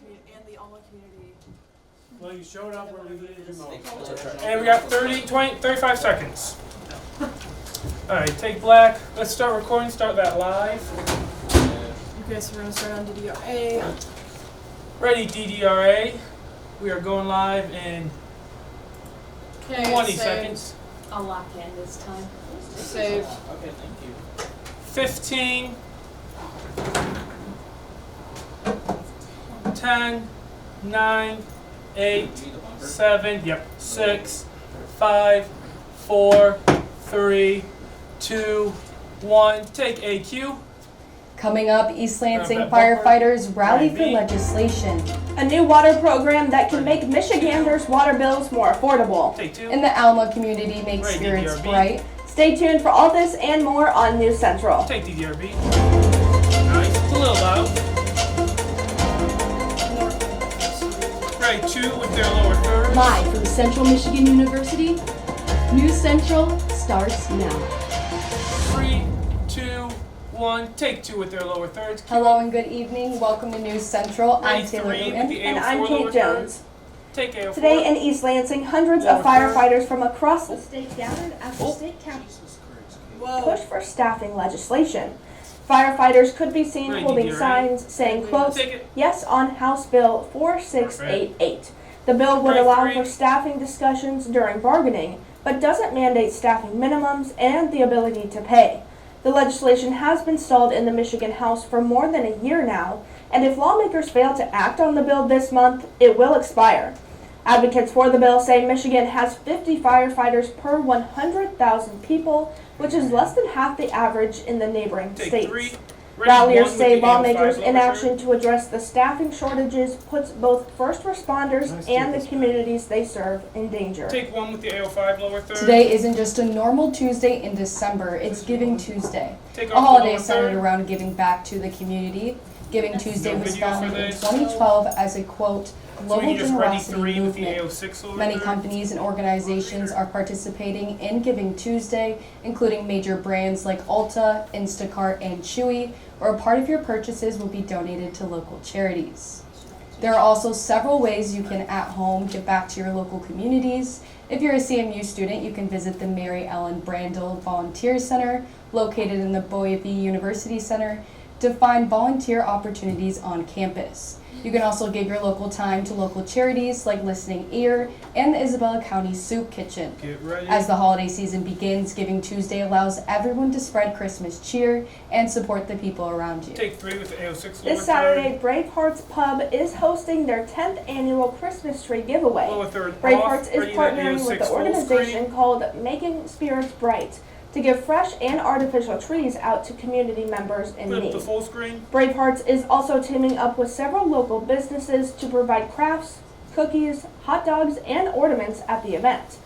and the Alma community. Well, you showed up where we needed you most. And we got 35 seconds. Alright, take black. Let's start recording, start that live. Okay, so we're going to start on DDRA. Ready, DDRA. We are going live in 20 seconds. I'll lock in this time. Save. Okay, thank you. 15, 10, 9, 8, 7, 6, 5, 4, 3, 2, 1. Take AQ. Coming up, East Lansing Grab that bumper. firefighters rally for Grab me. legislation. A new water program that can make Michiganders' water bills more affordable. Take 2. And the Alma community makes Right, spirits DDRB. bright. Stay tuned for all this and more on News Central. Take DDRB. Nice. It's a little loud. Right, 2 with their lower third. Live from Central Michigan University, News Central starts now. 3, 2, 1. Take 2 with their lower thirds. Hello and good evening. Welcome to News Central. I'm Ready, Taylor 3 with Newman. the And AO4 I'm lower Kate third. Jones. Take AO4. Today in East Lansing, hundreds of Lower third. firefighters from across the state gathered at the state capitol to push for staffing legislation. Firefighters could be seen Ready, holding DDRA. signs saying, quote, Take it. yes on House Bill 4688. The bill would Right, allow 3. for staffing discussions during bargaining, but doesn't mandate staffing minimums and the ability to pay. The legislation has been stalled in the Michigan House for more than a year now, and if lawmakers fail to act on the bill this month, it will expire. Advocates for the bill say Michigan has 50 firefighters per 100,000 people, which is less than half the average in the neighboring Take states. 3. Ready, 1 Ralliers with say the AO5 lawmakers' lower inaction third. to address the staffing shortages puts both first responders and the communities they serve in danger. Take 1 with the AO5 lower third. Today isn't just a normal Tuesday in December, it's Giving Tuesday. Take A off the holiday lower centered third. around giving back to the community. Giving Tuesday No was video for founded in this. 2012 as a, quote, So we global can just ready generosity 3 with the movement. AO6 lower Many third. companies and organizations are participating in Giving Tuesday, including major brands like Ulta, Instacart, and Chewy, where a part of your purchases will be donated to local charities. There are also several ways you can at home give back to your local communities. If you're a CMU student, you can visit the Mary Ellen Brandel Volunteer Center, located in the Boise University Center, to find volunteer opportunities on campus. You can also give your local time to local charities like Listening Ear and the Isabella County Soup Kitchen. Get ready. As the holiday season begins, Giving Tuesday allows everyone to spread Christmas cheer and support the people around you. Take 3 with the AO6 lower This Saturday, Bravehearts Pub is hosting their 10th annual Christmas tree giveaway. third. Lower third. Bravehearts off. is Ready, that partnering with AO6 the full organization screen. called Making Spirits Bright to give fresh and artificial trees out to community members in Put up need. the full screen. Bravehearts is also teaming up with several local businesses to provide crafts, cookies, hot dogs, and ornaments at the event.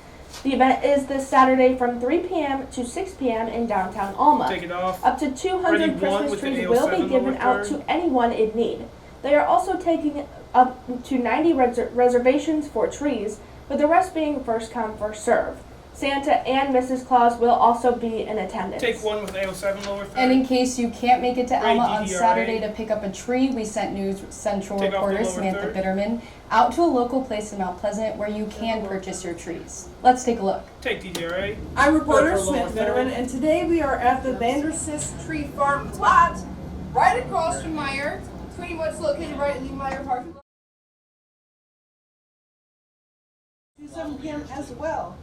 The event is this Saturday from 3 p.m. to 6 p.m. in downtown Alma. Take it off. Up to 200 Ready, 1 Christmas with the trees AO7 will be given lower out third. to anyone in need. They are also taking up to 90 reservations for trees, with the rest being first come, first serve. Santa and Mrs. Claus will also be in attendance. Take 1 with AO7 lower third. And in case you can't make it to Right, Alma on DDRA. Saturday to pick up a tree, we sent News Central Take off the reporter lower Samantha third. Bitterman out to a local place in Mount Pleasant where you can purchase your trees. Let's take a look. Take DDRA. I'm reporter Lower third. Samantha Bitterman, and today we are at the Vandersys Tree Farm plot, right across from Meyer, pretty much located right in the Meyer parking lot. 7 p.m. as well.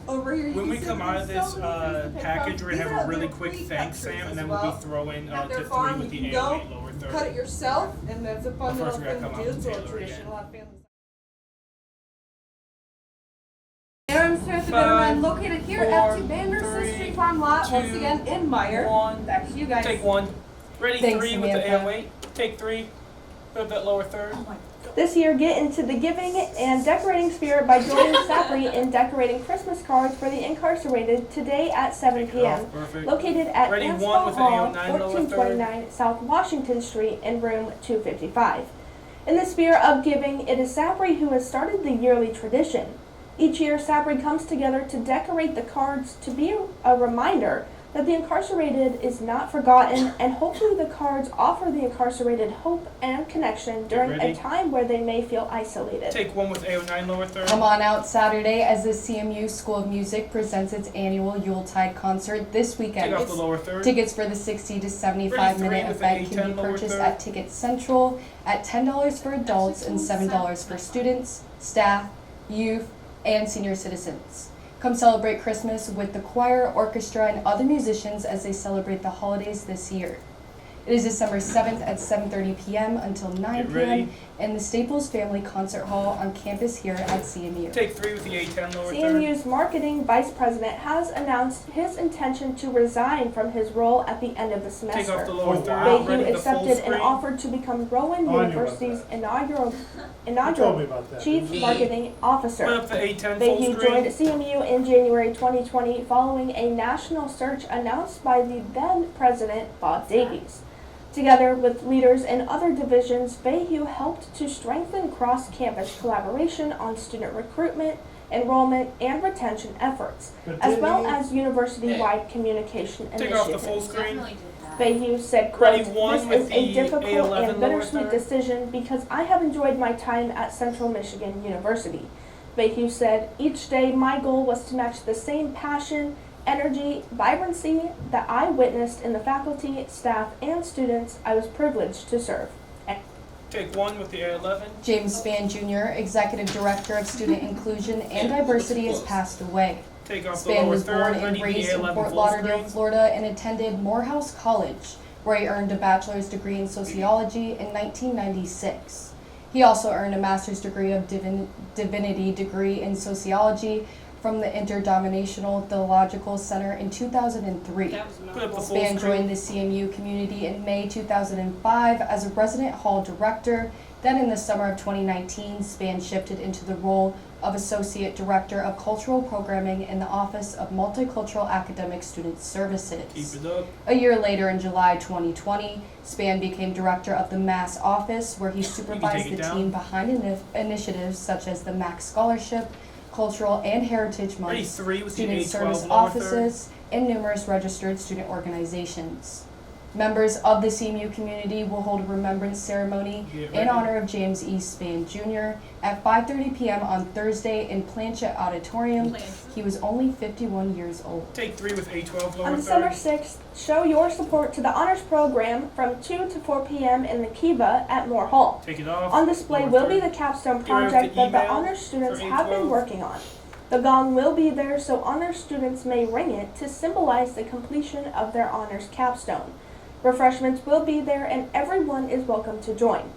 Over here, When we come out of this package, we're going to have a really quick thanks, Sam, and then we'll be throwing At their to 3 farm, with you the can go AO8 lower third. cut it yourself, and that's a fun But little first we gotta thing come to out do. with It's a Taylor tradition. again. A lot of families. And I'm Samantha 5, Bitterman, located here at the 4, Vandersys 3, Tree Farm lot, once 2, again in Meyer. 1. Back to you guys. Take 1. Ready, Thanks, 3 with the Samantha. AO8. Take 3. Put up that lower third. This year, get into the giving and decorating spirit by joining SAPRI in decorating Christmas cards for the incarcerated today at 7 Take it off. p.m. Perfect. Located at Ready, 1 Anspaugh with the Hall, AO9 lower 1429 South Washington Street in room 255. In the spirit of giving, it is SAPRI who has started the yearly tradition. Each year, SAPRI comes together to decorate the cards to be a reminder that the incarcerated is not forgotten, and hopefully the cards offer the incarcerated hope and connection during ready? a time where they may feel isolated. Take one with A09 lower third. Come on out Saturday as the CMU School of Music presents its annual Yuletide concert this weekend. Take off the lower third. Tickets for the 60 to 75 minute 33 with the event can A10 be lower purchased third. at Ticket Central at $10 for adults and $7 for students, staff, youth, and senior citizens. Come celebrate Christmas with the choir, orchestra, and other musicians as they celebrate the holidays this year. It is December 7th at 7:30 p.m. until 9 Get ready. p.m. in the Staples Family Concert Hall on campus here at CMU. Take 3 with the A10 lower third. CMU's marketing vice president has announced his intention to resign from his role at the end of the Take off semester. the lower third. Bayhue Ready the full accepted an screen. offer to become Rowan Oh, I knew about University's that. inaugural You told me about that. chief marketing officer. Put up the A10 full Bayhue screen. joined CMU in January 2020 following a national search announced by the then president, Bob Davies. Together with leaders in other divisions, Bayhue helped to strengthen cross-campus collaboration on student recruitment, enrollment, and retention efforts, But as didn't well he- as university-wide communication Take off the full initiatives. screen. Bayhue said, Ready quote, one "This with is a the difficult A11 and lower bittersweet third. decision because I have enjoyed my time at Central Michigan University." Bayhue said, "Each day my goal was to match the same passion, energy, vibrancy that I witnessed in the faculty, staff, and students I was privileged to serve." Take 1 with the A11. James Spann Jr., Executive Director of Student Inclusion and Diversity, has passed away. Take off the Spann lower was born third. and Ready the raised in A11 Fort full Lauderdale, screen. Florida, and attended Morehouse College, where he earned a bachelor's degree in sociology in 1996. He also earned a master's degree of divinity degree in sociology from the Interdenominational Theological Center in 2003. Put up the full Spann joined screen. the CMU community in May 2005 as a resident hall director. Then in the summer of 2019, Spann shifted into the role of Associate Director of Cultural Programming in the Office of Multicultural Academic Student Services. Keep it up. A year later, in July 2020, Spann became Director of the Mass Office, where he supervised take it the down. team behind initiatives such as the Max Scholarship, Cultural and Heritage Ready Months, 3 with the student A12 service lower third. offices, and numerous registered student organizations. Members of the CMU community will hold a remembrance ceremony Get in ready. honor of James E. Spann Jr. at 5:30 p.m. on Thursday in Planchette Auditorium. He was only 51 years old. Take 3 with A12 lower On December third. 6th, show your support to the honors program from 2 to 4 p.m. in the Kiva at Moore Hall. Take it off. On display Lower will be third. the capstone Get rid of project the that the email honors students for have been A12. working on. The gong will be there so honors students may ring it to symbolize the completion of their honors capstone. Refreshments will be there and everyone is welcome to join.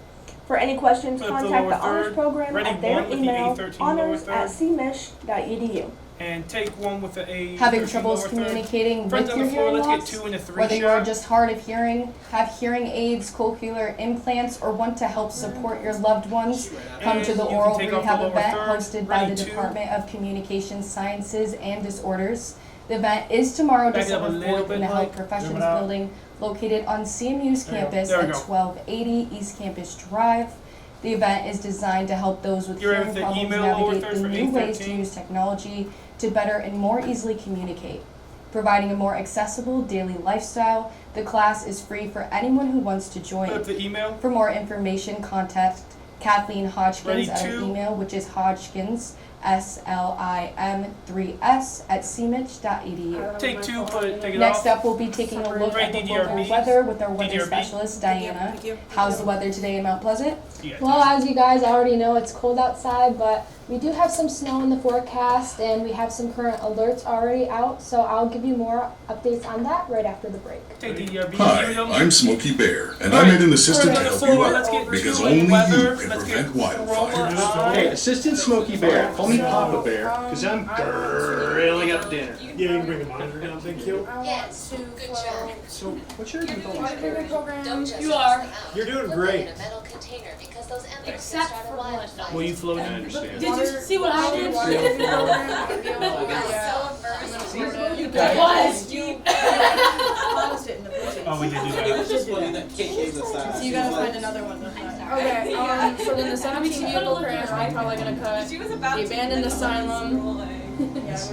For any questions, Put up the contact lower the honors third. program Ready at their one with the email A13 lower honors@cmich.edu. And take 1 with the A13 Having troubles lower third. communicating Friends with on your the floor, hearing let's loss? get 2 and a 3 Whether you are shot. just hard of hearing, have hearing aids, cochlear implants, or want to help support your loved ones, come to the And you can oral take off the rehab lower event third. hosted by Ready, the 2. Department of Communication Sciences and Disorders. The event is tomorrow, Back it up a December little 4th, bit, in the Health Mike. Professions Zoom it out. Building located on CMU's There you go. campus There we at go. 1280 East Campus Drive. The event is designed to help those with You're hearing with the problems email lower navigate third the for new ways to A13. use technology to better and more easily communicate. Providing a more accessible daily lifestyle, the class is free for anyone who wants to Put join. up the email. For more information, contact Kathleen Hodgkins Ready, at our 2. email, which is Hodgkins, SLIM3s@cmich.edu. Take 2, take it Next off. up, we'll be taking a look at the DDRB. local weather with our weather DDRB. specialist, Diana. How's the weather today in Mount Pleasant? Yeah. Well, as you guys already know, it's cold outside, but we do have some snow in the forecast, and we have some current alerts already out, so I'll give you more updates on that right after the break. Take DDRB. Hi, Miriam. I'm Smokey Bear, and I need an assistant to Alright, help so you let's out, get because two only in you weather. can Let's prevent get wildfires. Hey, Assistant Smokey Bear, call me Papa Bear, because I'm grilling up dinner. Yeah, you can bring the monitor down, thank you. Yes, good job. So, what's your default? Don't just You are. You're doing Put them great. in a metal container because those embers can Except start a for wildfire. Will you float I in? understand. Did you see what I did? So Was. Oh, we did do that. So you gotta find another one. Okay, so then the 17 vehicle crash, I'm probably gonna cut. The abandoned asylum. Yeah, we're doing this.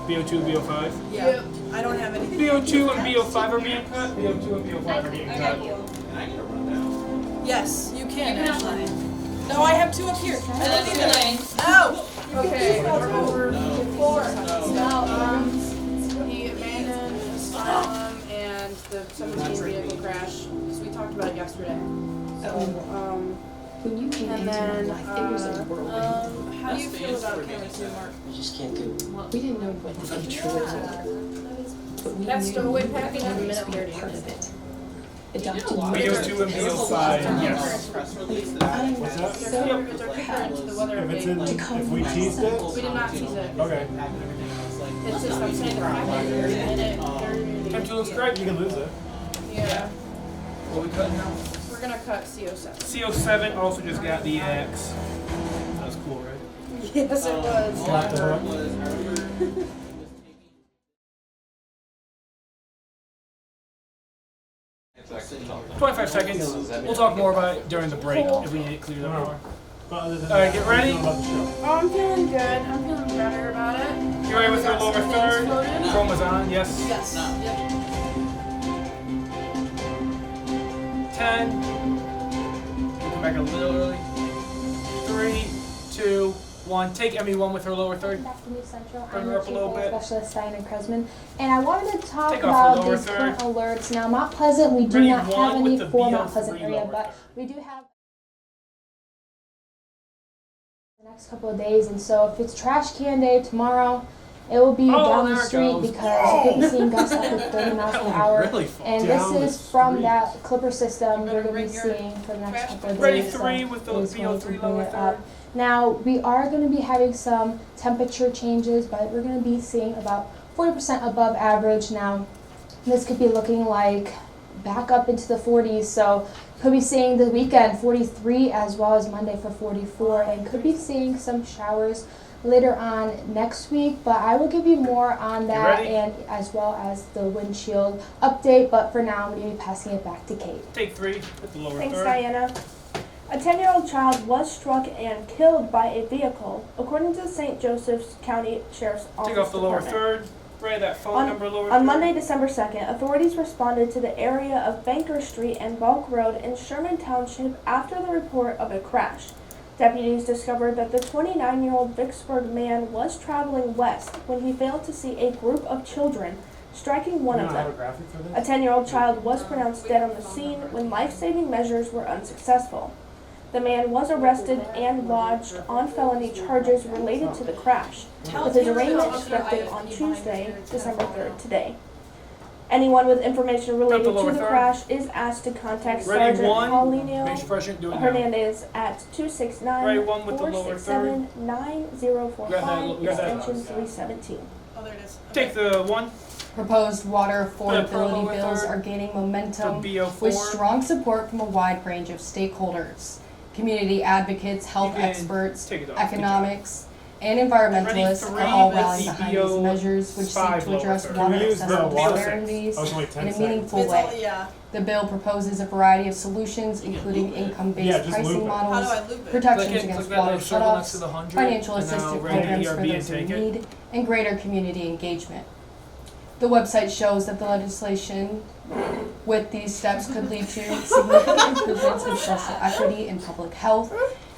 BO2, BO5. Yeah. I don't have anything. BO2 and BO5 are being cut. BO2 and BO5 are being cut. Yes, you can actually. No, I have 2 up here. I don't need them. No! Okay, we're over before. No, the abandoned asylum and the 17 vehicle crash. So we talked about it yesterday. So, When you came and into my then, life, it was a whirlwind. how do you feel about Kemme too, Mark? We just can't do. We didn't know what the future was like. But we That's knew stowaway we packing wanted every to minute be a here. part of it. Adopted BO2 and BO5, yes. What's that? It's our kicker into the weather If it's in, update. if we teased it, We did not tease it. okay, It's just, I'm saying the packet every minute, Empty looks great. you can lose it. Yeah, What we cutting now? we're gonna cut CO7. CO7 also just got the axe. That was cool, right? Yes, it was. Slap the hook. 25 seconds. We'll talk more about it during the break if we need it cleared up more. But other than Alright, that, get ready. what do you know about the show? Oh, I'm feeling good. I'm feeling better about it. You ready with your Got lower some third? things floated. Chroma's on, yes. Yes. Yep. 10. We'll come back a little early. 3, 2, 1. Take ME1 with her lower third. Back to New Central. Bring I'm her the up a Chief little Data bit. Specialist Diana Kresman, and I wanted to talk Take off the about lower these third. current alerts. Now, Mount Pleasant, we do Ready, not have one with any the for Mount BO3 Pleasant area, lower but third. we do have the next couple of days, and so if it's trash can day tomorrow, it will be Oh, down there the it street goes. because you could be seeing gusts up to 30 miles per That was hour. really fun. And Down this the is from street. that Clipper system You we're better going to be bring your seeing for the next trash couple of days. Ready, so 3 with the it is going to BO3 bring lower it third. up. Now, we are going to be having some temperature changes, but we're going to be seeing about 40% above average. Now, this could be looking like back up into the 40s, so could be seeing the weekend 43 as well as Monday for 44, and could be seeing some showers later on next week, but I will give you more on that ready? and as well as the windshield update, but for now I'm going to be passing it back to Kate. Take 3 with the lower Thanks, third. Diana. A 10-year-old child was struck and killed by a vehicle, according to the St. Joseph's County Sheriff's Office Take off the lower Department. third. Ready, that phone number lower On third. Monday, December 2nd, authorities responded to the area of Banker Street and Bulk Road in Sherman Township after the report of a crash. Deputies discovered that the 29-year-old Vicksburg man was traveling west when he failed to see a group of children, striking one You of don't have a them. graphic for A this? 10-year-old child was pronounced dead on the scene when life-saving measures were unsuccessful. The man was arrested and lodged on felony charges related to the crash, with his arraignment expected on Tuesday, December 3rd, today. Anyone with information related to lower the third. crash is asked to contact Ready, Sergeant 1. Paulinho Make sure I shouldn't do it now. Hernandez at Ready, 1 with the lower third. 269-9045, Grab that. extension 317. Oh, there it is. Take the 1 Proposed water affordability lower bills third are gaining for momentum BO4. with strong support from a wide range of stakeholders. Community advocates, health You can experts, take it off. economics, and environmentalists Ready, are all 3 with rallying behind these BO measures, which seek five to address lower third. water Can we use the accessible water disparities I was only 10 in a seconds. meaningful It's all, way. yeah. The bill proposes a variety of solutions, including Yeah, income-based just loop pricing it. How do models, I loop it? protections Click against that water little circle next to shutoffs, the 100. financial and now assistance ready programs to for ERB and those in take it. need, and greater community engagement. The website shows that the legislation with these steps could lead to significant improvements in social equity and public health.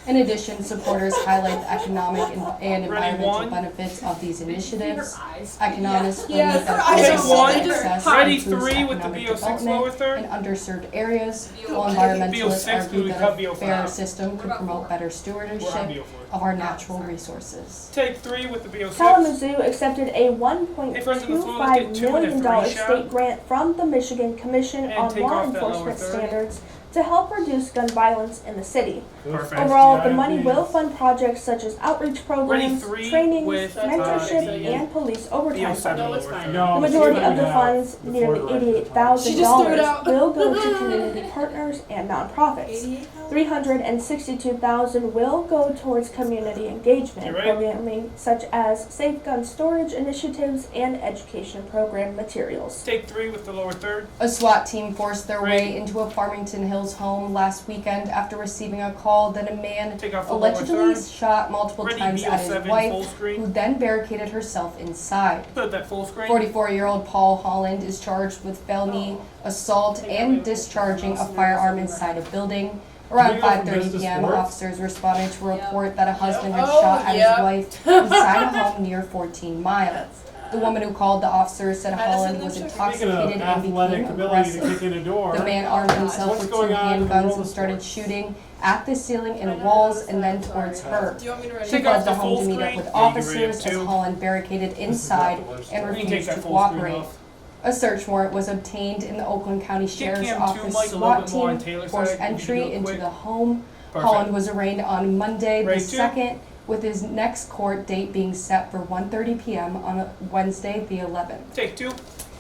In addition, supporters highlight the economic and environmental 1. benefits of these initiatives. Economists believe Yes, that her eyes Take are business so 1. access Ready, improves 3 with the economic BO6 lower development third. in underserved areas, while Okay. environmentalists BO6, argue we that cut a BO5. fairer system could about promote 4? better We're on stewardship BO4. of our natural resources. Take 3 with the BO6. Kalamazoo accepted a Hey, friends on the phone, let's $1.25 get 2 and a million 3 shot. state grant from the Michigan Commission And on take Law off that lower Enforcement third. Standards to help reduce gun violence in the city. Perfect. Overall, the Yeah, money please. will fund projects such as outreach programs, 3 trainings, with, mentorship, the and police overtime BO7 funding. lower it's fine. third. No, The majority see of the what funds, we have nearly before the $88,000, She just threw it out. will go to community partners and nonprofits. $362,000 will go towards community engagement You ready? programming such as safe gun storage initiatives and education program materials. Take 3 with the lower third. A SWAT team forced their way into a Farmington Hills Hills home last weekend after receiving a call that a man Take off the lower allegedly third. shot multiple Ready, times at his BO7 full wife, screen. who then barricaded herself inside. Put that full screen. 44-year-old Paul Holland is charged with felony assault and discharging a firearm inside a building. Around Can we go from 5:30 this to p.m., sports? officers responded to a report that a husband had Oh, shot at yeah. his wife inside a home near 14 Miles. The woman who called the officers said Holland was Speaking of intoxicated and athletic became ability to aggressive. kick in a door, The man armed himself What's with 2 going on in the handguns world and of started sports? shooting at the ceiling and walls and then towards her. Do you want me to write She Take it off fled the the home full to meet up screen. with Yeah, you can read officers it as too. Holland barricaded inside and You can take refused that to full screen cooperate. off. A search warrant was obtained in the Oakland County Sheriff's cam Office two, Mike, a little SWAT bit more on team Taylor's forced side. We can do entry it into quick. the home. Perfect. Holland was arraigned on Monday, the Right, two. 2nd, with his next court date being set for 1:30 p.m. on Wednesday, the 11th. Take 2.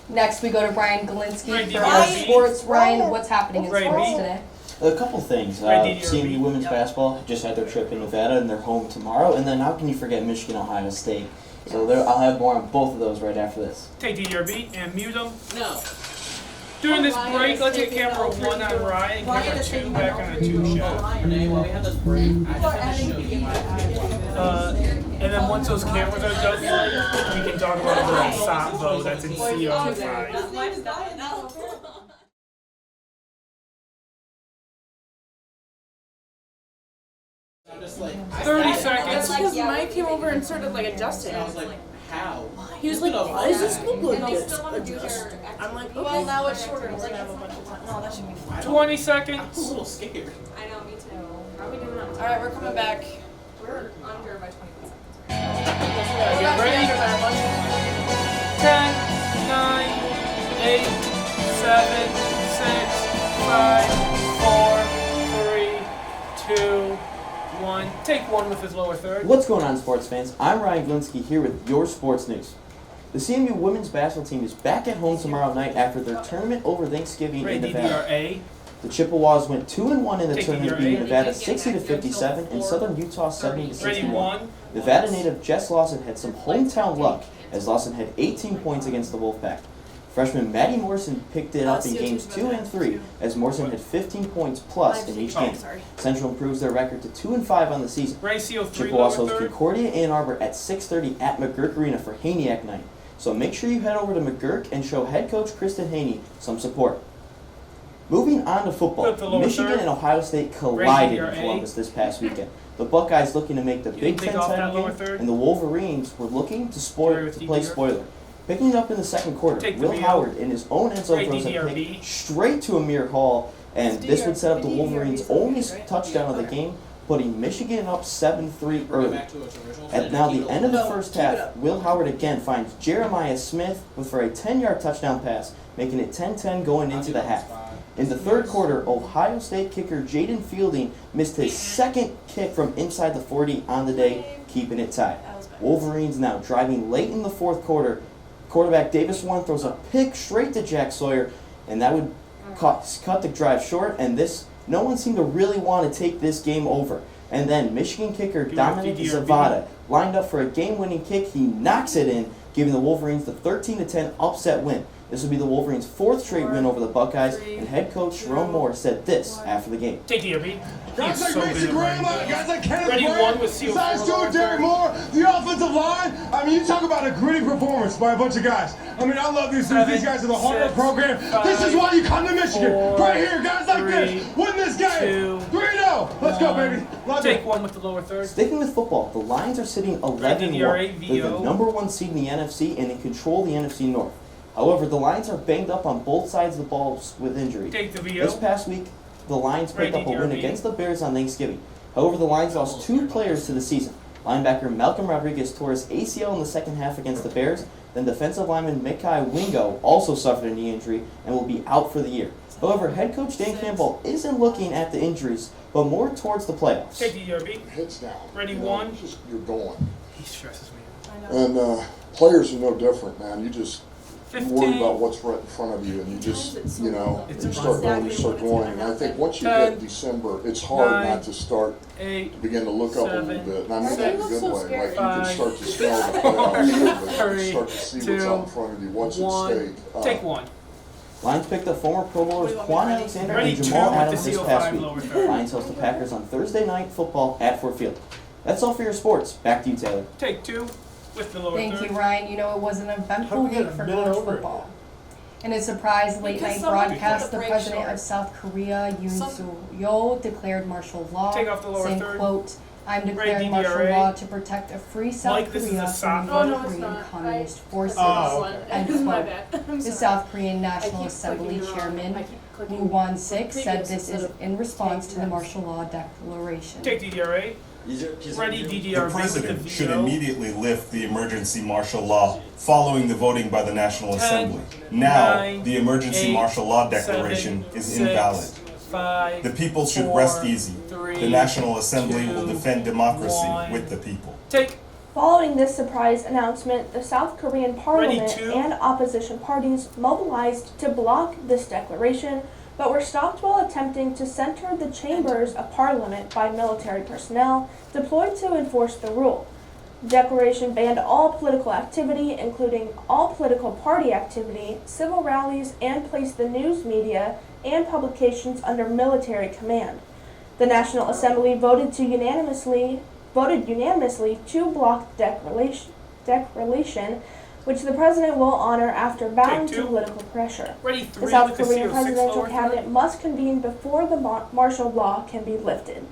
Next, we go to Ryan Galinsky Right, for DDR. our sports. Ryan, what's happening in Right, sports B. today? A couple things. Right, DDR. CMU women's basketball just had their trip in Nevada and they're home tomorrow. And then how can you forget Michigan, Ohio State? So I'll have more on both of those right after this. Take DDRB and mute them. No. During this break, let's get camera 1 on Ryan, camera 2 back on a 2 shot. And then once those cameras are done, we can talk about the Sambo that's in CR5. 30 seconds. Because Mike came over and started like adjusting. I was like, How? he was like, why does this look like They this? still want to do Adjust. their I'm like, okay. Well, now it's shorter. We're gonna have a bunch of time. No, that should be fine. 20 seconds. I know, me too. How are we doing on time? Alright, we're coming back. We're under by 20 seconds. We're about to be ready? under by a bunch. 10, 9, 8, 7, 6, 5, 4, 3, 2, 1. Take 1 with his lower third. What's going on, sports fans? I'm Ryan Galinsky here with your sports news. The CMU women's basketball team is back at home tomorrow night after their tournament over Thanksgiving Ready, in Nevada. DDRA. The Chippewas went 2-1 in the Take tournament, DDRA. beating Nevada 60-57 and Southern Utah Ready, 70-61. 1. Nevada native Jess Lawson had some hometown luck as Lawson had 18 points against the Wolfpack. Freshman Maddie Morrison picked it up in games 2 and 3 as Morrison had 15 points plus in each game. Central improves their record to 2-5 on the season. Ready, CO3, Chippewas lower hosts third. Concordia Ann Arbor at 6:30 at McGurk Arena for Haniac Night. So make sure you head over to McGurk and show head coach Kristen Haney some support. Moving on to football, Flip the lower Michigan third. and Ohio State collided Ready, in DRA. Columbus this past weekend. The Buckeyes looking to make the You Big take Ten off that title lower game, third. and the Wolverines were looking to Sorry, with play DDR. spoiler. Picking it up in the second quarter, Take the Will VO. Howard in his own end zone Right, throws a DDRB. pick straight to Amir Hall, and this would set up the Wolverines' only touchdown of the game, putting Michigan up 7-3 early. At now the end of the first half, Will Howard again finds Jeremiah Smith for a 10-yard touchdown pass, making it 10-10 going into the half. In the third quarter, Ohio State kicker Jaden Fielding missed his second kick from inside the 40 on the day, keeping it tied. Wolverines now driving late in the fourth quarter. Quarterback Davis Warren throws a pick straight to Jack Sawyer, and that would cut the drive short, and no one seemed to really want to take this game over. And then Michigan kicker Dominic DDRB. Zavada lined up for a game-winning kick. He knocks it in, giving the Wolverines the 13-10 upset win. This would be the Wolverines' fourth straight win over the Buckeyes, and head coach Sharon Moore said this after the game. Take DRB. Guys like so Mason good at Graham, running. guys like Kenneth Ready, Graham, 1 with CO4 besides lower doing Derek third. Moore, the offensive line. I mean, you talk about a gritty performance by a bunch of guys. I mean, I love these dudes. These guys are the heart of the program. This is why you come to Michigan. Right here, guys like this. Win this game. 3-0. Let's go, baby. Love Take it. 1 with the lower third. Sticking with football, the Lions are sitting 11-1. They're the number 1 seed in the NFC, and they control the NFC North. However, the Lions are banged up on both sides of the ball with injury. Take the This VO. past week, the Lions picked up a win DRB. against the Bears on Thanksgiving. However, the Lions lost 2 players to the season. Linebacker Malcolm Rodriguez tore his ACL in the second half against the Bears. Then defensive lineman Mekhi Wingo also suffered a knee injury and will be out for the year. However, head coach Dan Campbell isn't looking at the injuries, but more towards the playoffs. Take DRB. Heads down. Ready, You know, 1. you're going. He stresses me. And players are no different, man. You just 15. worry about what's right in front of you, and you just, you know, It's you start going, you start going. And I think once you 10, hit December, it's hard 9, not to start 8, to begin to look up a 7, little bit. And I mean that in a good way. Like you can 5, start to smell the playoffs, but you 3, start to see what's 2, out in front of you. What's at 1. stake. Take 1. Lions picked up former Pro Bowlers Quan Alexander Ready and two Jamal with Adams the this CO5 past week. lower third. Lions host the Packers on Thursday night football at Ford Field. That's all for your sports. Back to you, Taylor. Take two with the lower Thank third. you, Ryan. You know, it was an eventful How do we get week a for minute college over it? football. In a surprise late Because night someone broadcast, cut the the break president short. of South Korea, Yoon Suk-yeol, declared martial law, Take off the lower saying, third. quote, I'm Right, declaring martial DDRA. law to protect a free South Mike, this is Korea a from soft the one. North no, it's Korean not. Communist forces. Oh, End My quote. bad. I'm The sorry. South Korean I National keep Assembly clicking wrong. Chairman I keep clicking Woo Won-sik said previous this is instead of in response to the next. martial law declaration. Take DDRA. Ready The DDRB with the president should VO. immediately lift the emergency martial law following the voting by the National 10, Assembly. Now, 9, the emergency 8, martial law declaration 7, is 6, invalid. 5, The people should 4, rest easy. 3, The National Assembly will 2, defend democracy 1. with the people. Take Following this surprise announcement, the South Korean parliament two. and opposition parties mobilized to block this declaration, but were stopped while attempting to center the chambers of parliament by military personnel deployed to enforce the rule. The declaration banned all political activity, including all political party activity, civil rallies, and placed the news media and publications under military command. The National Assembly voted unanimously to block the declaration, which the president will honor after bowing Take to two. political pressure. ready The three South with the Korean CO6 presidential lower cabinet third. must convene before the martial law can be lifted.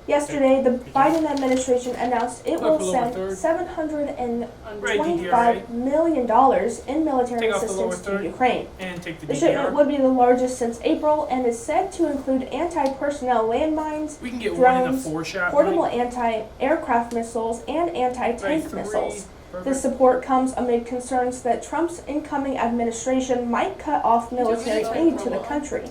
Yesterday, the Biden administration announced it will Up the lower send third. $725 million in military Take off the lower assistance to third. Ukraine. And take the The shipment DDR. would be the largest since April and is said to include anti-personnel landmines, We can get one in drones, the 4-shot. portable anti-aircraft missiles, and anti-tank Right, missiles. Perfect. This support comes amid concerns that Trump's incoming administration might cut off military aid to the country.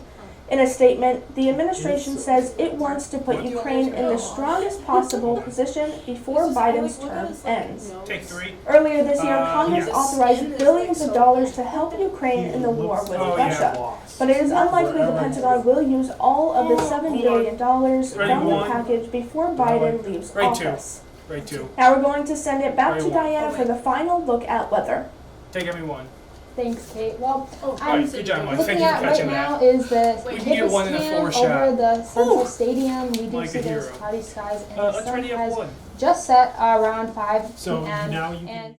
In a statement, the administration says it wants to put Ukraine in the strongest possible position before Biden's term ends. Take three. Earlier this year, Congress yes. authorized billions of dollars to help Ukraine in the war with Oh, Russia. yeah. But it is unlikely the Pentagon will use all of the $7 billion Ready, from the one. package before Biden leaves Right, two. office. Right two. Now we're going to send it back Ready, to one. Diana for the final look at weather. Take every one. Thanks, Kate. Well, Alright, I'm good job, Mike. looking Thank you for at right catching now that. is the We can get campus one in a cam 4-shot. over the Central Stadium. We do Like a see those hero. cloudy skies, and the Let's sun ready up has one. just set around 5 So p.m. now you can- and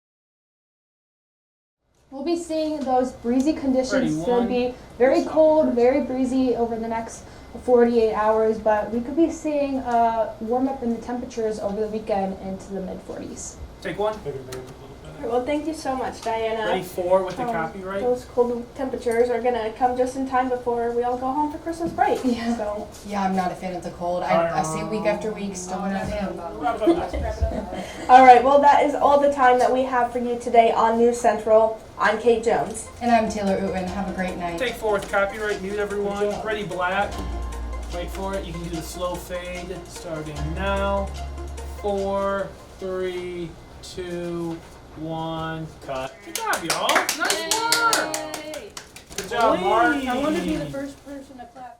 we'll be seeing those breezy conditions. Ready, It's going one. to be very cold, very breezy over the next 48 hours, but we could be seeing a warm up in the temperatures over the weekend into the mid-40s. Take one. Well, thank you so much, Diana. Ready four with the Um, copyright. Those cold temperatures are going to come just in time before we all go home for Christmas break. Yeah. So, Yeah, I'm not a fan of the cold. I say week after week, still not a fan. all right, well, that is all the time that we have for you today on News Central. I'm Kate Jones. And I'm Taylor Utin. Have a great night. Take four with copyright. Mute everyone. Ready black. Wait for it. You can do the slow fade starting now. 4, 3, 2, 1. Cut. Good job, y'all. Nice work. Good job, Mark. I want to be the first person to clap.